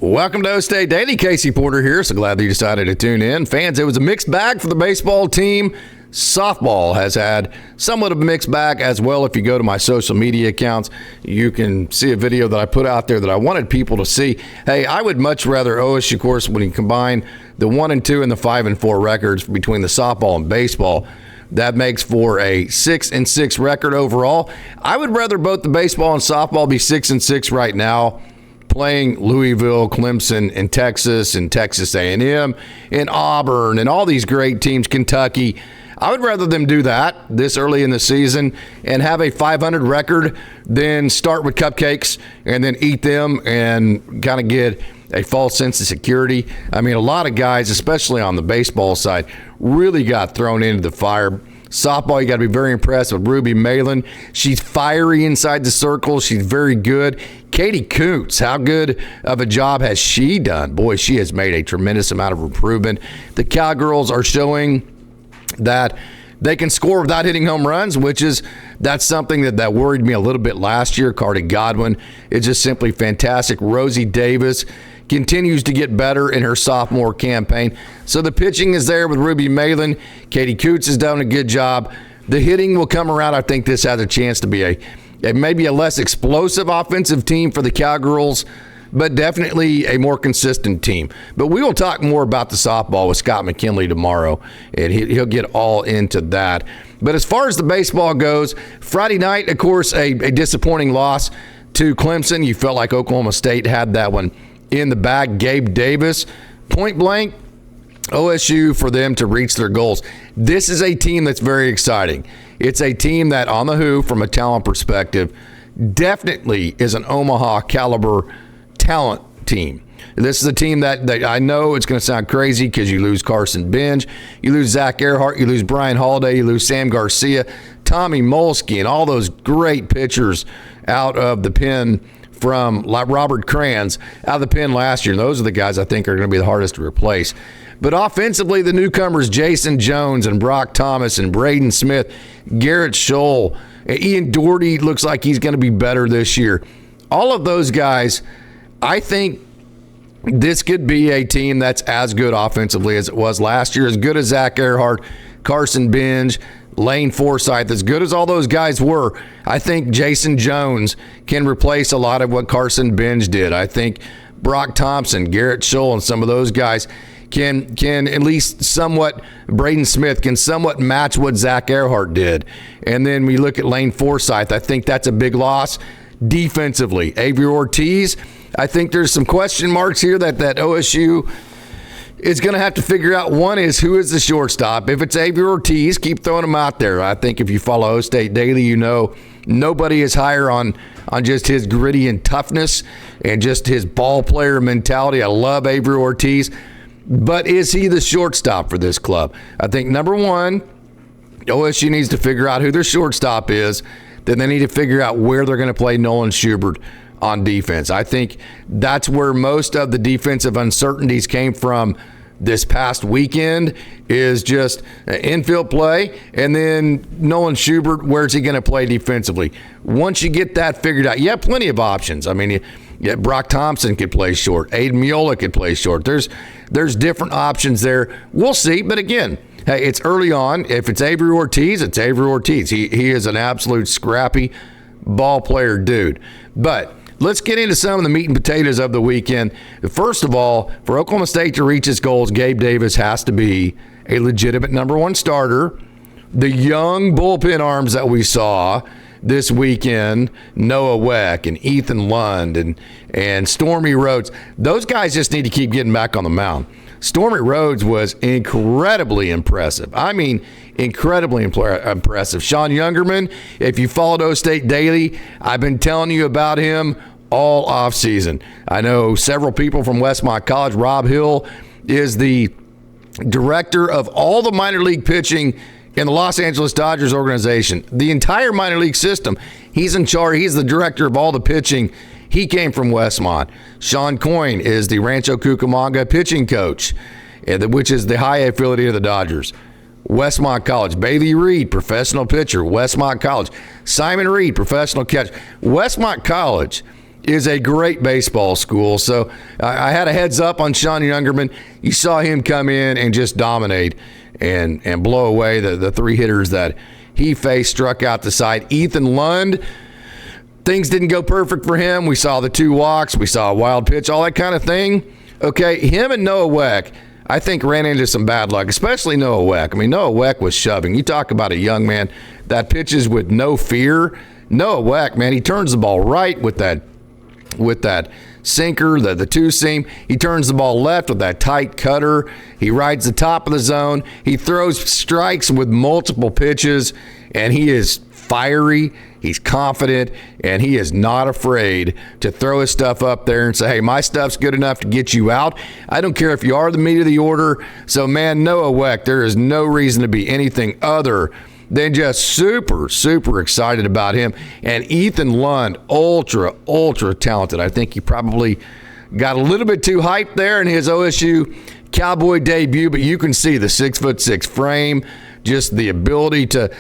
Welcome to OState Daily. Casey Porter here. So glad that you decided to tune in. Fans, it was a mixed bag for the baseball team. Softball has had somewhat of a mixed bag as well. If you go to my social media accounts, you can see a video that I put out there that I wanted people to see. Hey, I would much rather OSU, of course, when you combine the 1-2 and the 5-4 records between the softball and baseball, that makes for a 6-6 record overall. I would rather both the baseball and softball be 6-6 right now, playing Louisville, Clemson, and Texas A&M, and Auburn, and all these great teams, Kentucky. I would rather them do that this early in the season and have a 500 record than start with cupcakes and then eat them and kind of get a false sense of security. I mean, a lot of guys, especially on the baseball side, really got thrown into the fire. Softball, you got to be very impressed with Ruby Malin. She's fiery inside the circle. She's very good. Katie Kuntz, how good of a job has she done? Boy, she has made a tremendous amount of improvement. The Cowgirls are showing that they can score without hitting home runs, that's something that worried me a little bit last year. Cardi Godwin is just simply fantastic. Rosie Davis continues to get better in her sophomore campaign. So the pitching is there with Ruby Malin. Katie Kuntz has done a good job. The hitting will come around. I think this has a chance to be a maybe a less explosive offensive team for the Cowgirls, but definitely a more consistent team. But we will talk more about the softball with Scott McKinley tomorrow, and he'll get all into that. But as far as the baseball goes, Friday night, of course, a disappointing loss to Clemson. You felt like Oklahoma State had that one in the bag. Gabe Davis, point blank, OSU for them to reach their goals. This is a team that's very exciting. It's a team that, on the who, from a talent perspective, definitely is an Omaha caliber talent team. This is a team that I know it's going to sound crazy because you lose Carson Benj, you lose Zach Earhart, you lose Brian Holiday, you lose Sam Garcia, Tommy Molsky, and all those great pitchers out of the pen from Robert Kranz out of the pen last year. And those are the guys I think are going to be the hardest to replace. But offensively, the newcomers, Jason Jones and Brock Thomas and Braden Smith, Garrett Scholl, Ian Doherty looks like he's going to be better this year. All of those guys, I think this could be a team that's as good offensively as it was last year, as good as Zach Earhart, Carson Benj, Lane Forsythe, as good as all those guys were. I think Jason Jones can replace a lot of what Carson Benj did. I think Brock Thompson, Garrett Scholl, and some of those guys can at least somewhat, Braden Smith can somewhat match what Zach Earhart did. And then we look at Lane Forsythe. I think that's a big loss defensively. Avery Ortiz, I think there's some question marks here that OSU is going to have to figure out. One is, who is the shortstop? If it's Avery Ortiz, keep throwing him out there. I think if you follow OState Daily, you know nobody is higher on just his gritty and toughness and just his ball player mentality. I love Avery Ortiz. But is he the shortstop for this club? I think, number one, OSU needs to figure out who their shortstop is. Then they need to figure out where they're going to play Nolan Schubert on defense. I think that's where most of the defensive uncertainties came from this past weekend, is just infield play. And then Nolan Schubert, where's he going to play defensively? Once you get that figured out, you have plenty of options. I mean, Brock Thompson could play short. Aiden Miola could play short. There's different options there. We'll see. But again, hey, it's early on. If it's Avery Ortiz, it's Avery Ortiz. He is an absolute scrappy ball player dude. But let's get into some of the meat and potatoes of the weekend. First of all, for Oklahoma State to reach its goals, Gabe Davis has to be a legitimate number one starter. The young bullpen arms that we saw this weekend, Noah Weck and Ethan Lund and Stormy Rhodes, those guys just need to keep getting back on the mound. Stormy Rhodes was incredibly impressive. I mean, incredibly impressive. Sean Youngerman, if you followed OState Daily, I've been telling you about him all offseason. I know several people from Westmont College. Rob Hill is the director of all the minor league pitching in the Los Angeles Dodgers organization. The entire minor league system, he's in charge. He's the director of all the pitching. He came from Westmont. Sean Coyne is the Rancho Cucamonga pitching coach, which is the high A affiliate of the Dodgers. Westmont College. Bailey Reed, professional pitcher, Westmont College. Simon Reed, professional catcher. Westmont College is a great baseball school. So I had a heads up on Sean Youngerman. You saw him come in and just dominate and blow away the three hitters that he faced, struck out the side. Ethan Lund, things didn't go perfect for him. We saw the 2 walks. We saw a wild pitch, all that kind of thing. Okay, him and Noah Weck, I think, ran into some bad luck, especially Noah Weck. I mean, Noah Weck was shoving. You talk about a young man that pitches with no fear. Noah Weck, man, he turns the ball right with that sinker, the two-seam. He turns the ball left with that tight cutter. He rides the top of the zone. He throws strikes with multiple pitches, and he is fiery. He's confident, and he is not afraid to throw his stuff up there and say, hey, my stuff's good enough to get you out. I don't care if you are the meat of the order. So, man, Noah Weck, there is no reason to be anything other than just super, super excited about him. And Ethan Lund, ultra, ultra talented. I think he probably got a little bit too hyped there in his OSU Cowboy debut, but you can see the 6'6" frame, just the ability to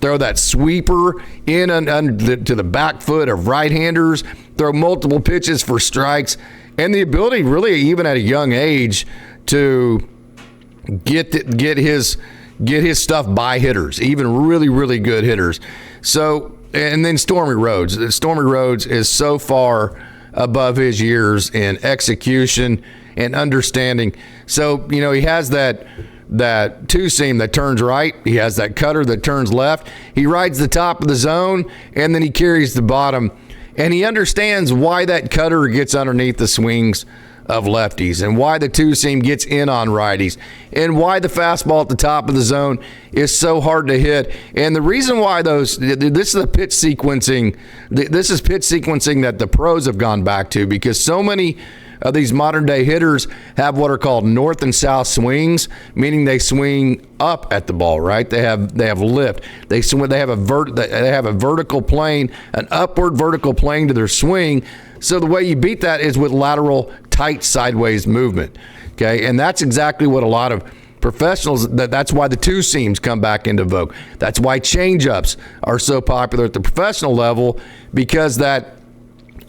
throw that sweeper in to the back foot of right-handers, throw multiple pitches for strikes, and the ability really even at a young age to get his stuff by hitters, even really, really good hitters. So, and then Stormy Rhodes. Stormy Rhodes is so far above his years in execution and understanding. So, you know, he has that two-seam that turns right. He has that cutter that turns left. He rides the top of the zone, and then he carries the bottom. And he understands why that cutter gets underneath the swings of lefties and why the two-seam gets in on righties and why the fastball at the top of the zone is so hard to hit. And the reason why this is the pitch sequencing. This is pitch sequencing that the pros have gone back to, because so many of these modern day hitters have what are called north and south swings, meaning they swing up at the ball, right? They have lift. They have a vertical plane, an upward vertical plane to their swing. So the way you beat that is with lateral tight sideways movement. Okay, and that's exactly what a lot of professionals, that's why the two seams come back into vogue. That's why change-ups are so popular at the professional level, because that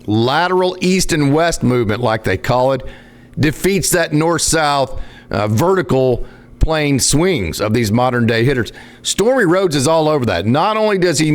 lateral east and west movement, like they call it, defeats that north-south vertical plane swings of these modern day hitters. Stormy Rhodes is all over that. Not only is he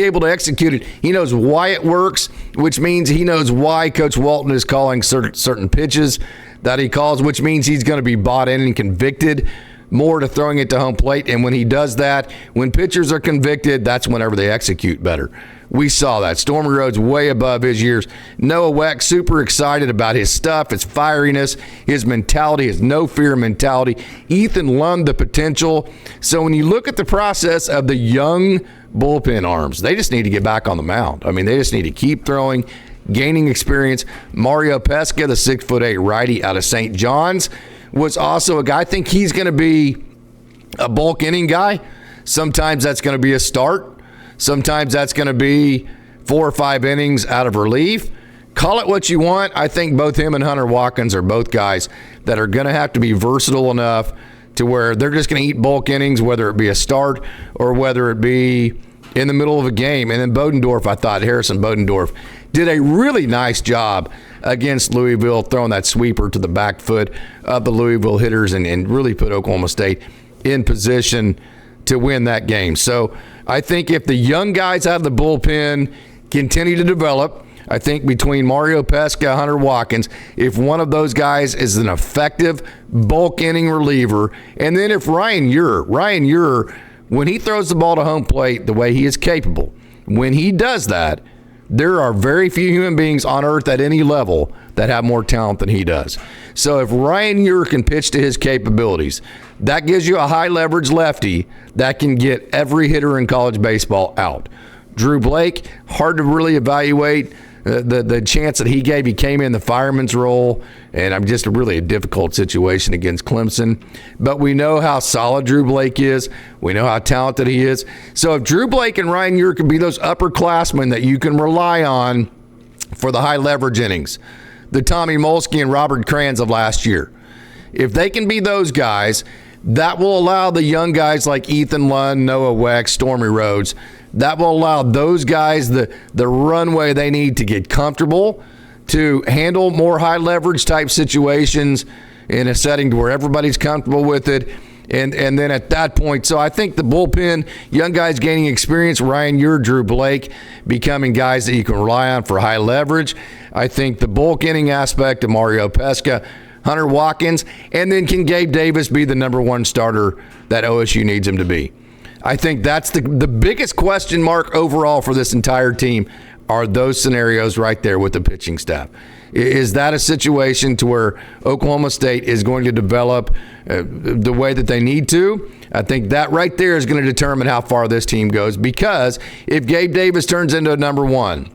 able to execute it, he knows why it works, which means he knows why Coach Walton is calling certain pitches that he calls, which means he's going to be bought in and convicted more to throwing it to home plate. And when he does that, when pitchers are convicted, that's whenever they execute better. We saw that. Stormy Rhodes way above his years. Noah Weck, super excited about his stuff, his fieriness, his mentality, his no-fear mentality. Ethan Lund, the potential. So when you look at the process of the young bullpen arms, they just need to get back on the mound. I mean, they just need to keep throwing, gaining experience. Mario Pesca, the 6'8" righty out of St. John's, was also a guy. I think he's going to be a bulk inning guy. Sometimes that's going to be a start. Sometimes that's going to be 4 or 5 innings out of relief. Call it what you want. I think both him and Hunter Watkins are both guys that are going to have to be versatile enough to where they're just going to eat bulk innings, whether it be a start or whether it be in the middle of a game. And then Bodendorf, I thought Harrison Bodendorf did a really nice job against Louisville, throwing that sweeper to the back foot of the Louisville hitters and really put Oklahoma State in position to win that game. So I think if the young guys out of the bullpen continue to develop, I think between Mario Pesca, Hunter Watkins, if one of those guys is an effective bulk inning reliever, and then if Ryan Ure, when he throws the ball to home plate the way he is capable, when he does that, there are very few human beings on earth at any level that have more talent than he does. So if Ryan Ure can pitch to his capabilities, that gives you a high leverage lefty that can get every hitter in college baseball out. Drew Blake, hard to really evaluate the chance that he gave. He came in the fireman's role, and I'm just really a difficult situation against Clemson. But we know how solid Drew Blake is. We know how talented he is. So if Drew Blake and Ryan Ure can be those upperclassmen that you can rely on for the high leverage innings, the Tommy Molsky and Robert Kranz of last year, if they can be those guys, that will allow the young guys like Ethan Lund, Noah Weck, Stormy Rhodes, That will allow those guys the runway they need to get comfortable, to handle more high leverage type situations in a setting where everybody's comfortable with it. And then at that point, so I think the bullpen, young guys gaining experience, Ryan Ure, Drew Blake, becoming guys that you can rely on for high leverage. I think the bulk inning aspect of Mario Pesca, Hunter Watkins, and then can Gabe Davis be the number one starter that OSU needs him to be? I think that's the biggest question mark overall for this entire team, are those scenarios right there with the pitching staff. Is that a situation to where Oklahoma State is going to develop the way that they need to? I think that right there is going to determine how far this team goes, because if Gabe Davis turns into a number one,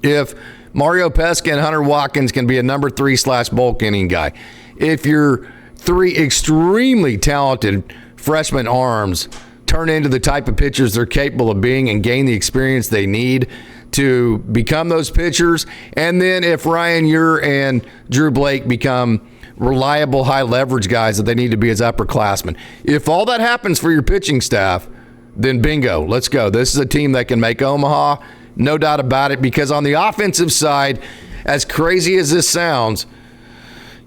if Mario Pesca and Hunter Watkins can be a number 3/bulk inning guy, if your three extremely talented freshman arms turn into the type of pitchers they're capable of being and gain the experience they need to become those pitchers, and then if Ryan Ure and Drew Blake become reliable high leverage guys that they need to be as upperclassmen, if all that happens for your pitching staff, then bingo, let's go. This is a team that can make Omaha, no doubt about it, because on the offensive side, as crazy as this sounds,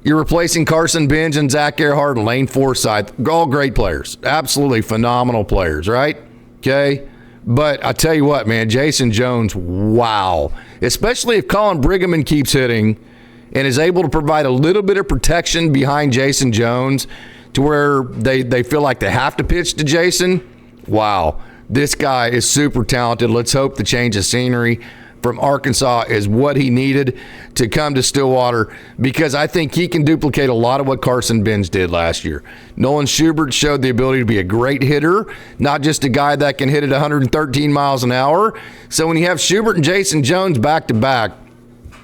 you're replacing Carson Benj and Zach Earhart and Lane Forsythe, all great players, absolutely phenomenal players, right? Okay. But I tell you what, man, Jason Jones, wow. Especially if Colin Brigham keeps hitting and is able to provide a little bit of protection behind Jason Jones to where they feel like they have to pitch to Jason. Wow, this guy is super talented. Let's hope the change of scenery from Arkansas is what he needed to come to Stillwater, because I think he can duplicate a lot of what Carson Benj did last year. Nolan Schubert showed the ability to be a great hitter, not just a guy that can hit at 113 miles an hour. So when you have Schubert and Jason Jones back to back,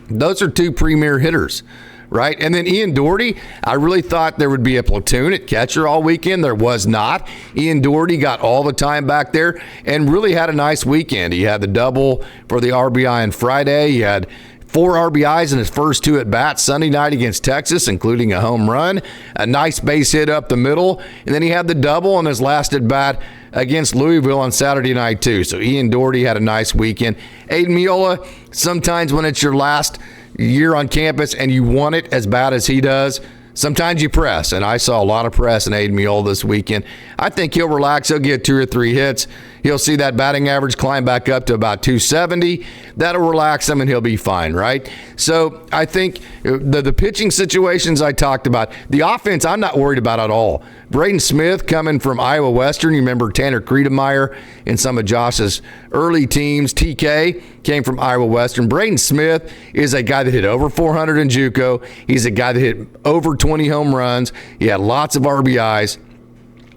those are two premier hitters, right? And then Ian Doherty, I really thought there would be a platoon at catcher all weekend. There was not. Ian Doherty got all the time back there and really had a nice weekend. He had the double for the RBI on Friday. He had 4 RBIs in his first 2 at-bats Sunday night against Texas, including a home run, a nice base hit up the middle, and then he had the double in his last at-bat against Louisville on Saturday night too. So Ian Doherty had a nice weekend. Aiden Miola, sometimes when it's your last year on campus and you want it as bad as he does, sometimes you press, and I saw a lot of press in Aiden Miola this weekend. I think he'll relax. He'll get 2 or 3 hits. He'll see that batting average climb back up to about 270. That'll relax him, and he'll be fine, right? So I think the pitching situations I talked about, the offense I'm not worried about at all. Braden Smith coming from Iowa Western. You remember Tanner Kriedemeyer in some of Josh's early teams. TK came from Iowa Western. Braden Smith is a guy that hit over 400 in JUCO. He's a guy that hit over 20 home runs. He had lots of RBIs.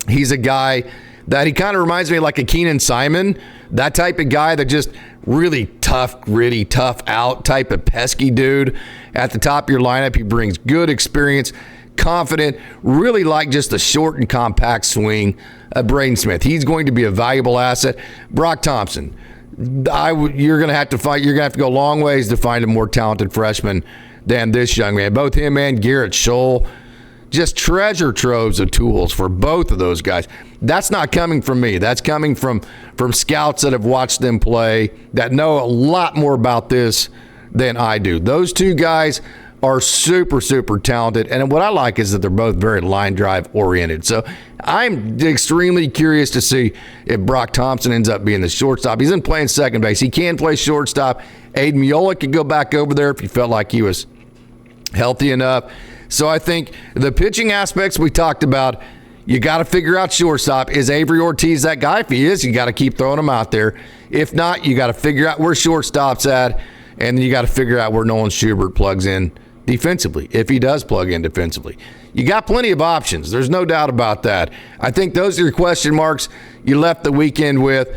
He's a guy that he kind of reminds me of like a Keenan Simon, that type of guy that just really tough, gritty, tough out type of pesky dude at the top of your lineup. He brings good experience, confident, really like just the short and compact swing of Braden Smith. He's going to be a valuable asset. Brock Thompson, you're going to have to go a long ways to find a more talented freshman than this young man. Both him and Garrett Scholl, just treasure troves of tools for both of those guys. That's not coming from me. That's coming from scouts that have watched them play, that know a lot more about this than I do. Those two guys are super, super talented. And what I like is that they're both very line drive oriented. So I'm extremely curious to see if Brock Thompson ends up being the shortstop. He's been playing second base. He can play shortstop. Aiden Miola could go back over there if he felt like he was healthy enough. So I think the pitching aspects we talked about, you got to figure out shortstop. Is Avery Ortiz that guy? If he is, you got to keep throwing him out there. If not, you got to figure out where shortstop's at, and then you got to figure out where Nolan Schubert plugs in defensively, if he does plug in defensively. You got plenty of options. There's no doubt about that. I think those are your question marks you left the weekend with.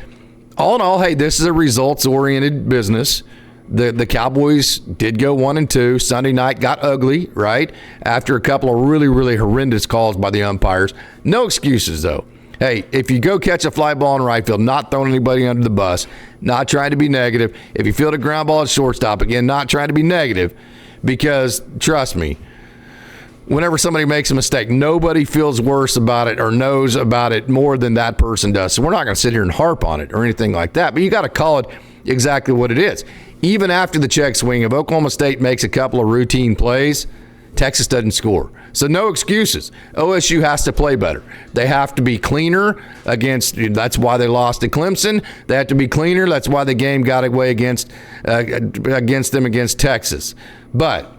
All in all, hey, this is a results-oriented business. The Cowboys did go 1-2. Sunday night got ugly, right? After a couple of really, really horrendous calls by the umpires. No excuses, though. Hey, if you go catch a fly ball in right field, not throwing anybody under the bus, not trying to be negative. If you field a ground ball at shortstop, again, not trying to be negative, because trust me, whenever somebody makes a mistake, nobody feels worse about it or knows about it more than that person does. So we're not going to sit here and harp on it or anything like that, but you got to call it exactly what it is. Even after the check swing, if Oklahoma State makes a couple of routine plays, Texas doesn't score. So no excuses. OSU has to play better. They have to be cleaner against, that's why they lost to Clemson. They have to be cleaner. That's why the game got away against them against Texas. But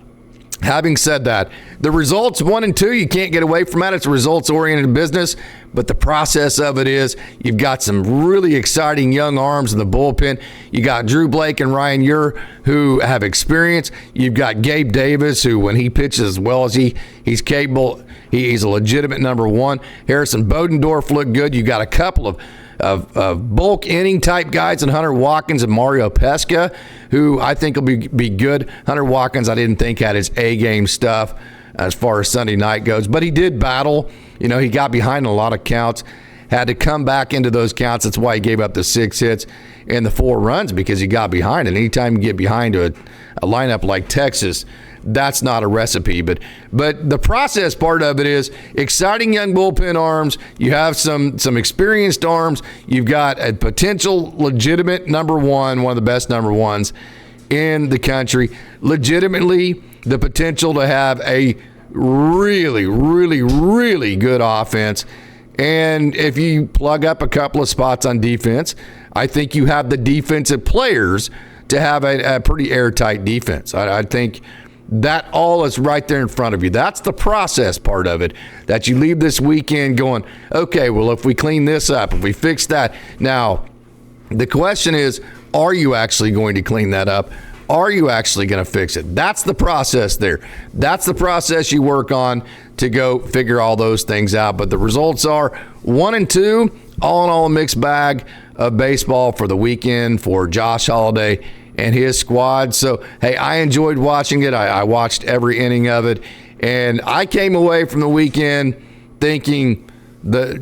having said that, the results 1 and 2, you can't get away from that. It's a results-oriented business. But the process of it is you've got some really exciting young arms in the bullpen. You got Drew Blake and Ryan Ure who have experience. You've got Gabe Davis who, when he pitches as well as he's capable, he's a legitimate number one. Harrison Bodendorf looked good. You got a couple of bulk inning type guys in Hunter Watkins and Mario Pesca, who I think will be good. Hunter Watkins, I didn't think had his A-game stuff as far as Sunday night goes, but he did battle. He got behind in a lot of counts, had to come back into those counts. That's why he gave up the 6 hits and the 4 runs, because he got behind. And anytime you get behind to a lineup like Texas, that's not a recipe. But the process part of it is exciting young bullpen arms. You have some experienced arms. You've got a potential legitimate number one of the best number ones in the country. Legitimately, the potential to have a really, really, really good offense. And if you plug up a couple of spots on defense, I think you have the defensive players to have a pretty airtight defense. I think that all is right there in front of you. That's the process part of it, that you leave this weekend going, okay, well, if we clean this up, if we fix that. Now, the question is, are you actually going to clean that up? Are you actually going to fix it? That's the process there. That's the process you work on to go figure all those things out. But the results are 1 and 2, all in all a mixed bag of baseball for the weekend for Josh Holliday and his squad. So, hey, I enjoyed watching it. I watched every inning of it. And I came away from the weekend thinking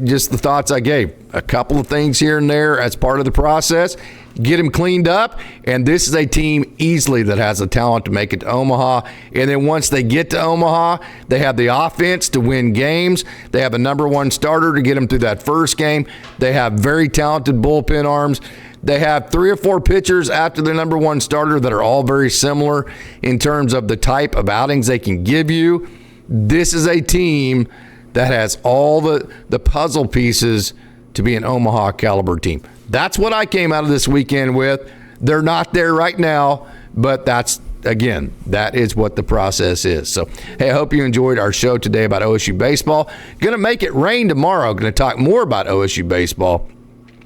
just the thoughts I gave. A couple of things here and there as part of the process. Get them cleaned up, and this is a team easily that has the talent to make it to Omaha. And then once they get to Omaha, they have the offense to win games. They have a number one starter to get them through that first game. They have very talented bullpen arms. They have 3 or 4 pitchers after their number one starter that are all very similar in terms of the type of outings they can give you. This is a team that has all the puzzle pieces to be an Omaha caliber team. That's what I came out of this weekend with. They're not there right now, but that is what the process is. So, hey, I hope you enjoyed our show today about OSU baseball. Going to make it rain tomorrow. Going to talk more about OSU baseball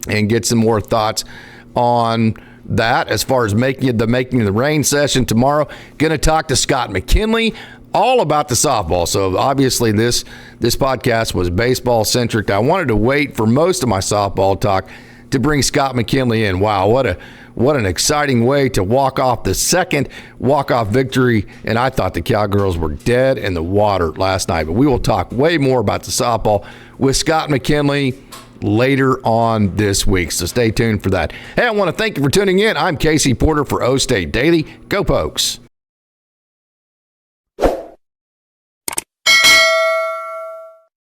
and get some more thoughts on that as far as making the rain session tomorrow. Going to talk to Scott McKinley all about the softball. So obviously this podcast was baseball centric. I wanted to wait for most of my softball talk to bring Scott McKinley in. Wow, what an exciting way to walk off the second walk-off victory. And I thought the Cowgirls were dead in the water last night. But we will talk way more about the softball with Scott McKinley later on this week. So stay tuned for that. Hey, I want to thank you for tuning in. I'm Casey Porter for OState Daily. Go Pokes.